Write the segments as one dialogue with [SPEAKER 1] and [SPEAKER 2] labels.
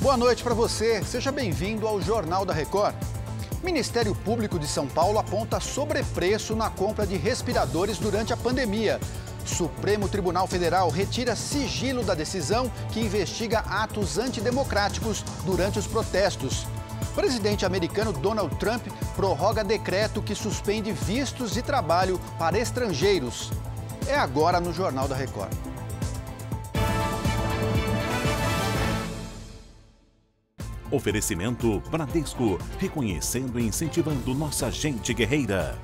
[SPEAKER 1] Boa noite para você, seja bem-vindo ao Jornal da Record. Ministério Público de São Paulo aponta sobrepreço na compra de respiradores durante a pandemia. Supremo Tribunal Federal retira sigilo da decisão que investiga atos antidemocráticos durante os protestos. Presidente americano Donald Trump prorroga decreto que suspende vistos de trabalho para estrangeiros. É agora no Jornal da Record.
[SPEAKER 2] Oferecimento Bradesco, reconhecendo e incentivando nossa gente guerreira.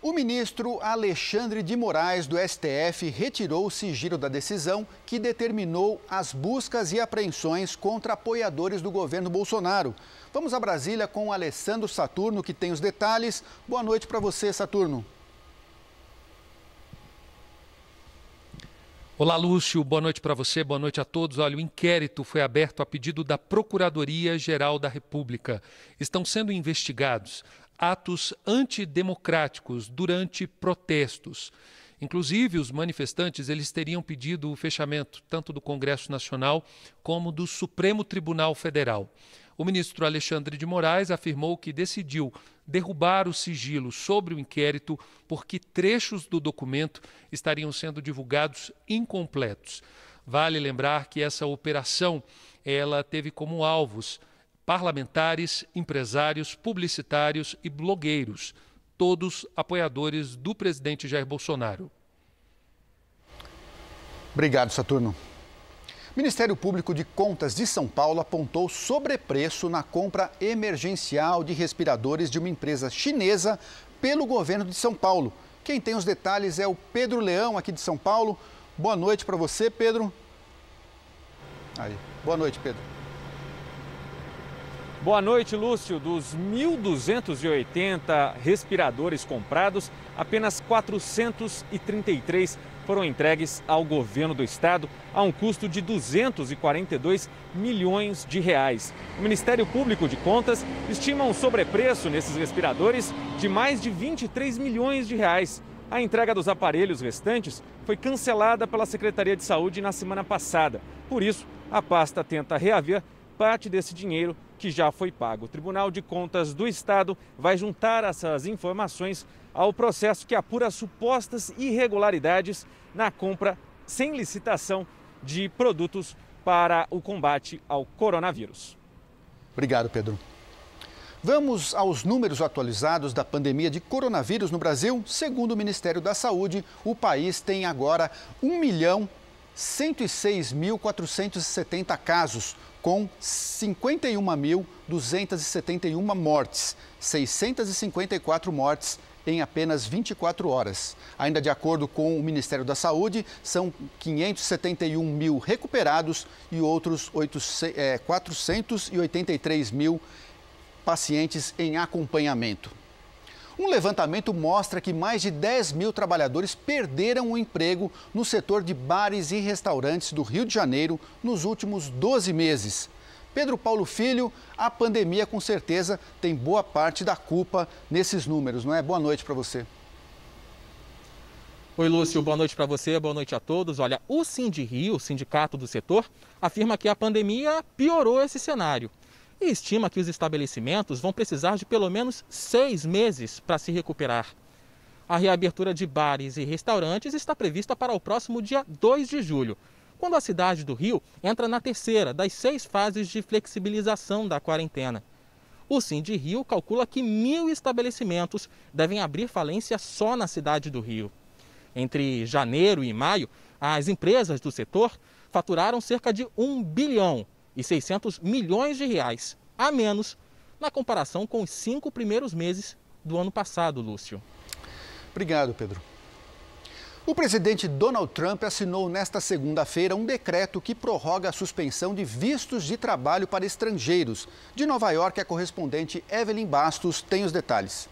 [SPEAKER 1] O ministro Alexandre de Moraes, do STF, retirou o sigilo da decisão que determinou as buscas e apreensões contra apoiadores do governo Bolsonaro. Vamos a Brasília com o Alessandro Saturno, que tem os detalhes. Boa noite para você, Saturno.
[SPEAKER 3] Olá, Lúcio. Boa noite para você, boa noite a todos. Olha, o inquérito foi aberto a pedido da Procuradoria-Geral da República. Estão sendo investigados atos antidemocráticos durante protestos. Inclusive, os manifestantes eles teriam pedido o fechamento tanto do Congresso Nacional como do Supremo Tribunal Federal. O ministro Alexandre de Moraes afirmou que decidiu derrubar o sigilo sobre o inquérito porque trechos do documento estariam sendo divulgados incompletos. Vale lembrar que essa operação ela teve como alvos parlamentares, empresários, publicitários e blogueiros, todos apoiadores do presidente Jair Bolsonaro.
[SPEAKER 1] Obrigado, Saturno. O Ministério Público de Contas de São Paulo apontou sobrepreço na compra emergencial de respiradores de uma empresa chinesa pelo governo de São Paulo. Quem tem os detalhes é o Pedro Leão, aqui de São Paulo. Boa noite para você, Pedro. Aí. Boa noite, Pedro.
[SPEAKER 4] Boa noite, Lúcio. Dos 1.280 respiradores comprados, apenas 433 foram entregues ao governo do estado a um custo de 242 milhões de reais. O Ministério Público de Contas estima um sobrepreço nesses respiradores de mais de 23 milhões de reais. A entrega dos aparelhos restantes foi cancelada pela Secretaria de Saúde na semana passada. Por isso, a pasta tenta reaver parte desse dinheiro que já foi pago. O Tribunal de Contas do Estado vai juntar essas informações ao processo que apura supostas irregularidades na compra sem licitação de produtos para o combate ao coronavírus.
[SPEAKER 1] Obrigado, Pedro. Vamos aos números atualizados da pandemia de coronavírus no Brasil. Segundo o Ministério da Saúde, o país tem agora 1.106.470 casos, com 51.271 mortes, 654 mortes em apenas 24 horas. Ainda de acordo com o Ministério da Saúde, são 571 mil recuperados e outros 483 mil pacientes em acompanhamento. Um levantamento mostra que mais de 10 mil trabalhadores perderam o emprego no setor de bares e restaurantes do Rio de Janeiro nos últimos 12 meses. Pedro Paulo Filho, a pandemia com certeza tem boa parte da culpa nesses números, não é? Boa noite para você.
[SPEAKER 5] Oi, Lúcio, boa noite para você, boa noite a todos. Olha, o Sindirio, o sindicato do setor, afirma que a pandemia piorou esse cenário e estima que os estabelecimentos vão precisar de pelo menos 6 meses para se recuperar. A reabertura de bares e restaurantes está prevista para o próximo dia 2 de julho, quando a cidade do Rio entra na terceira das 6 fases de flexibilização da quarentena. O Sindirio calcula que 1.000 estabelecimentos devem abrir falência só na cidade do Rio. Entre janeiro e maio, as empresas do setor faturaram cerca de 1,6 bilhão de reais, a menos na comparação com os 5 primeiros meses do ano passado, Lúcio.
[SPEAKER 1] Obrigado, Pedro. O presidente Donald Trump assinou nesta segunda-feira um decreto que prorroga a suspensão de vistos de trabalho para estrangeiros. De Nova York, a correspondente Evelyn Bastos tem os detalhes.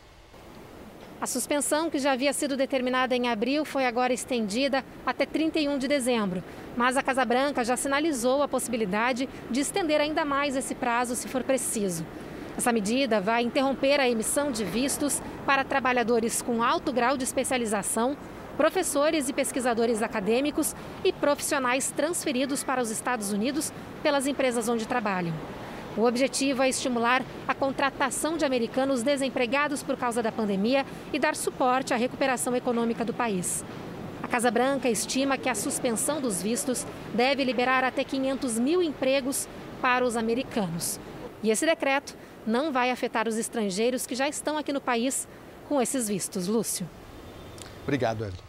[SPEAKER 6] A suspensão, que já havia sido determinada em abril, foi agora estendida até 31 de dezembro. Mas a Casa Branca já sinalizou a possibilidade de estender ainda mais esse prazo, se for preciso. Essa medida vai interromper a emissão de vistos para trabalhadores com alto grau de especialização, professores e pesquisadores acadêmicos e profissionais transferidos para os Estados Unidos pelas empresas onde trabalham. O objetivo é estimular a contratação de americanos desempregados por causa da pandemia e dar suporte à recuperação econômica do país. A Casa Branca estima que a suspensão dos vistos deve liberar até 500 mil empregos para os americanos. E esse decreto não vai afetar os estrangeiros que já estão aqui no país com esses vistos. Lúcio.
[SPEAKER 1] Obrigado, Everton.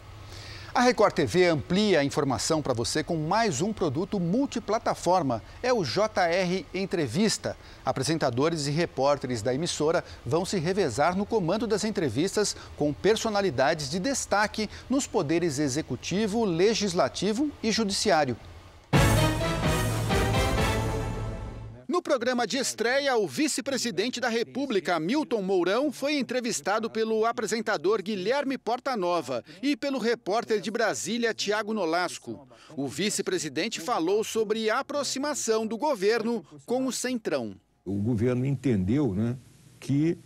[SPEAKER 1] A Record TV amplia a informação para você com mais um produto multiplataforma. É o JR Entrevista. Apresentadores e repórteres da emissora vão se revezar no comando das entrevistas com personalidades de destaque nos poderes executivo, legislativo e judiciário. No programa de estreia, o vice-presidente da República, Milton Mourão, foi entrevistado pelo apresentador Guilherme Portanova e pelo repórter de Brasília, Tiago Nolasco. O vice-presidente falou sobre a aproximação do governo com o Centrão.
[SPEAKER 7] O governo entendeu, que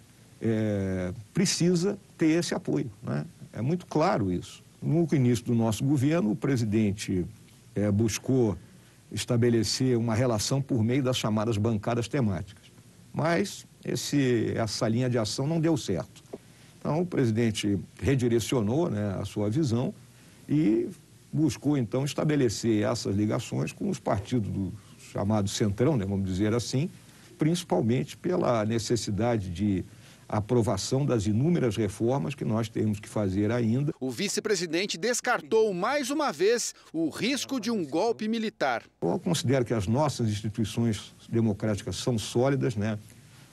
[SPEAKER 7] precisa ter esse apoio. É muito claro isso. No início do nosso governo, o presidente buscou estabelecer uma relação por meio das chamadas bancadas temáticas. Mas essa linha de ação não deu certo. Então, o presidente redirecionou a sua visão e buscou, então, estabelecer essas ligações com os partidos do chamado Centrão, vamos dizer assim, principalmente pela necessidade de aprovação das inúmeras reformas que nós temos que fazer ainda.
[SPEAKER 1] O vice-presidente descartou mais uma vez o risco de um golpe militar.
[SPEAKER 7] Eu considero que as nossas instituições democráticas são sólidas,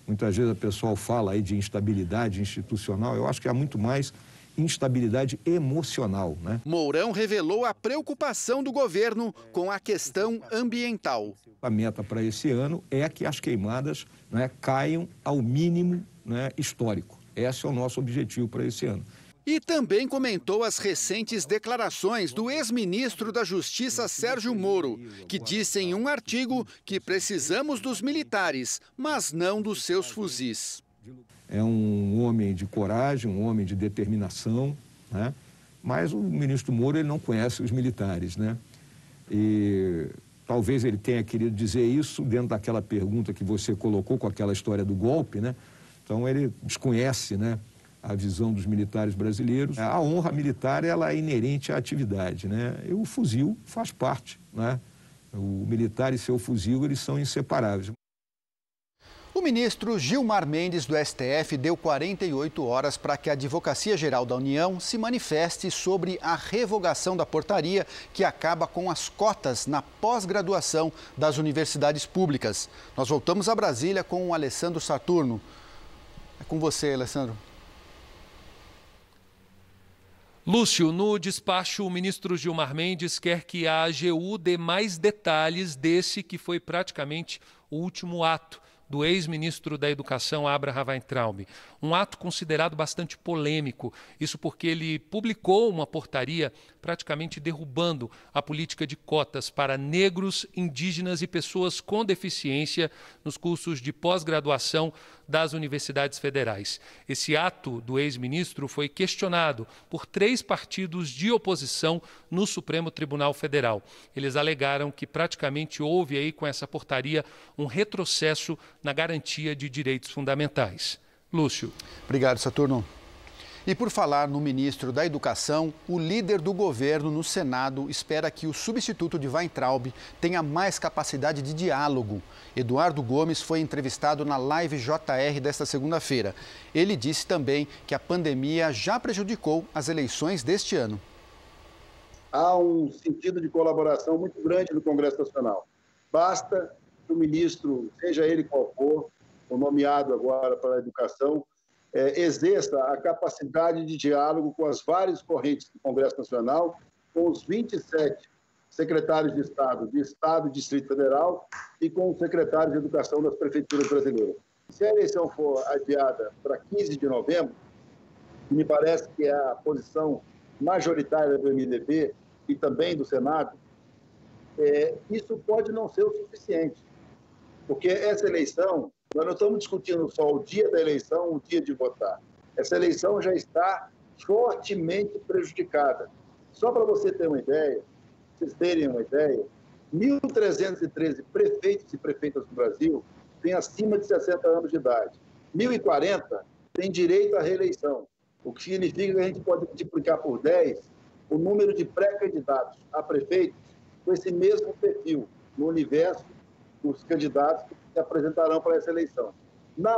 [SPEAKER 7] Muitas vezes o pessoal fala aí de instabilidade institucional. Eu acho que há muito mais instabilidade emocional,
[SPEAKER 1] Mourão revelou a preocupação do governo com a questão ambiental.
[SPEAKER 7] A meta para esse ano é que as queimadas caiam ao mínimo histórico. Esse é o nosso objetivo para esse ano.
[SPEAKER 1] E também comentou as recentes declarações do ex-ministro da Justiça, Sérgio Moro, que disse em um artigo que precisamos dos militares, mas não dos seus fuzis.
[SPEAKER 7] É um homem de coragem, um homem de determinação, mas o ministro Moro ele não conhece os militares, E talvez ele tenha querido dizer isso dentro daquela pergunta que você colocou com aquela história do golpe, Então ele desconhece, a visão dos militares brasileiros. A honra militar ela é inerente à atividade, E o fuzil faz parte, O militar e seu fuzil eles são inseparáveis.
[SPEAKER 1] O ministro Gilmar Mendes, do STF, deu 48 horas para que a Advocacia Geral da União se manifeste sobre a revogação da portaria que acaba com as cotas na pós-graduação das universidades públicas. Nós voltamos a Brasília com o Alessandro Saturno. É com você, Alessandro.
[SPEAKER 3] Lúcio, no despacho, o ministro Gilmar Mendes quer que a AGU dê mais detalhes desse que foi praticamente o último ato do ex-ministro da Educação, Abraham Weintraub. Um ato considerado bastante polêmico, isso porque ele publicou uma portaria praticamente derrubando a política de cotas para negros, indígenas e pessoas com deficiência nos cursos de pós-graduação das universidades federais. Esse ato do ex-ministro foi questionado por 3 partidos de oposição no Supremo Tribunal Federal. Eles alegaram que praticamente houve aí com essa portaria um retrocesso na garantia de direitos fundamentais. Lúcio.
[SPEAKER 1] Obrigado, Saturno. E por falar no ministro da Educação, o líder do governo no Senado espera que o substituto de Weintraub tenha mais capacidade de diálogo. Eduardo Gomes foi entrevistado na Live JR desta segunda-feira. Ele disse também que a pandemia já prejudicou as eleições deste ano.
[SPEAKER 8] Há um sentido de colaboração muito grande no Congresso Nacional. Basta que o ministro, seja ele qual for, o nomeado agora para a educação, exerça a capacidade de diálogo com as várias correntes do Congresso Nacional, com os 27 secretários de Estado e Distrito Federal e com os secretários de Educação das prefeituras brasileiras. Se a eleição for adiada para 15 de novembro, que me parece que é a posição majoritária do MDB e também do Senado, isso pode não ser o suficiente, porque essa eleição Nós não estamos discutindo só o dia da eleição, o dia de votar. Essa eleição já está fortemente prejudicada. Só para você ter uma ideia, vocês terem uma ideia, 1.313 prefeitos e prefeitas do Brasil têm acima de 60 anos de idade. 1.040 têm direito à reeleição, o que significa que a gente pode multiplicar por 10 o número de pré-candidatos a prefeitos com esse mesmo perfil no universo dos candidatos que se apresentarão para essa eleição. Na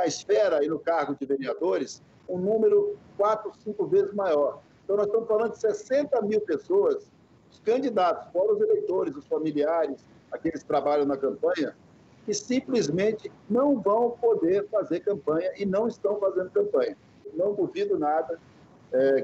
[SPEAKER 8] esfera e no cargo de vereadores, um número 4, 5 vezes maior. Então, nós estamos falando de 60 mil pessoas, os candidatos, fora os eleitores, os familiares, aqueles que trabalham na campanha, que simplesmente não vão poder fazer campanha e não estão fazendo campanha. Não duvido nada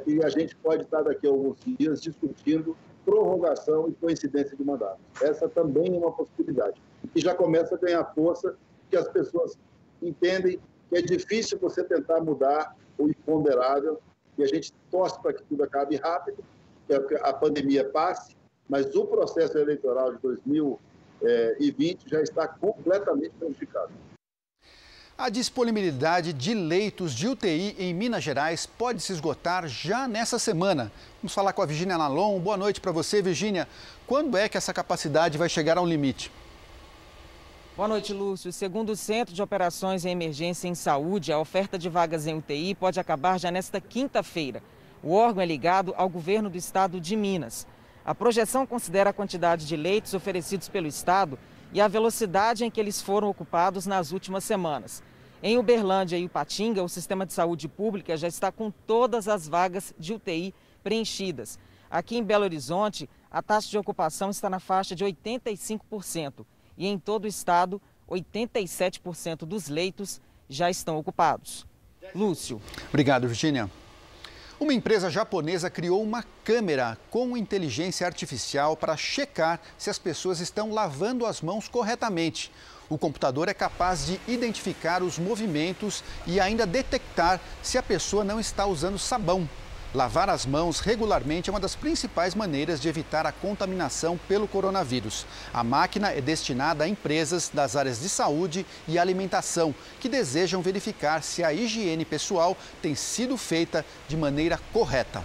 [SPEAKER 8] que a gente pode estar daqui a alguns dias discutindo prorrogação e coincidência de mandato. Essa também é uma possibilidade. E já começa a ganhar força, que as pessoas entendem que é difícil você tentar mudar o imponderável, e a gente torce para que tudo acabe rápido, que a pandemia passe, mas o processo eleitoral de 2020 já está completamente prejudicado.
[SPEAKER 1] A disponibilidade de leitos de UTI em Minas Gerais pode se esgotar já nessa semana. Vamos falar com a Virgínia Nalon. Boa noite para você, Virgínia. Quando é que essa capacidade vai chegar ao limite?
[SPEAKER 9] Boa noite, Lúcio. Segundo o Centro de Operações em Emergência em Saúde, a oferta de vagas em UTI pode acabar já nesta quinta-feira. O órgão é ligado ao governo do estado de Minas. A projeção considera a quantidade de leitos oferecidos pelo estado e a velocidade em que eles foram ocupados nas últimas semanas. Em Uberlândia e Ipatinga, o sistema de saúde pública já está com todas as vagas de UTI preenchidas. Aqui em Belo Horizonte, a taxa de ocupação está na faixa de 85%. E em todo o estado, 87% dos leitos já estão ocupados. Lúcio.
[SPEAKER 1] Obrigado, Virgínia. Uma empresa japonesa criou uma câmera com inteligência artificial para checar se as pessoas estão lavando as mãos corretamente. O computador é capaz de identificar os movimentos e ainda detectar se a pessoa não está usando sabão. Lavar as mãos regularmente é uma das principais maneiras de evitar a contaminação pelo coronavírus. A máquina é destinada a empresas das áreas de saúde e alimentação que desejam verificar se a higiene pessoal tem sido feita de maneira correta.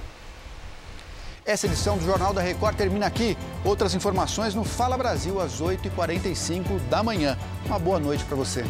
[SPEAKER 1] Essa edição do Jornal da Record termina aqui. Outras informações no Fala Brasil às 8h45 da manhã. Uma boa noite para você.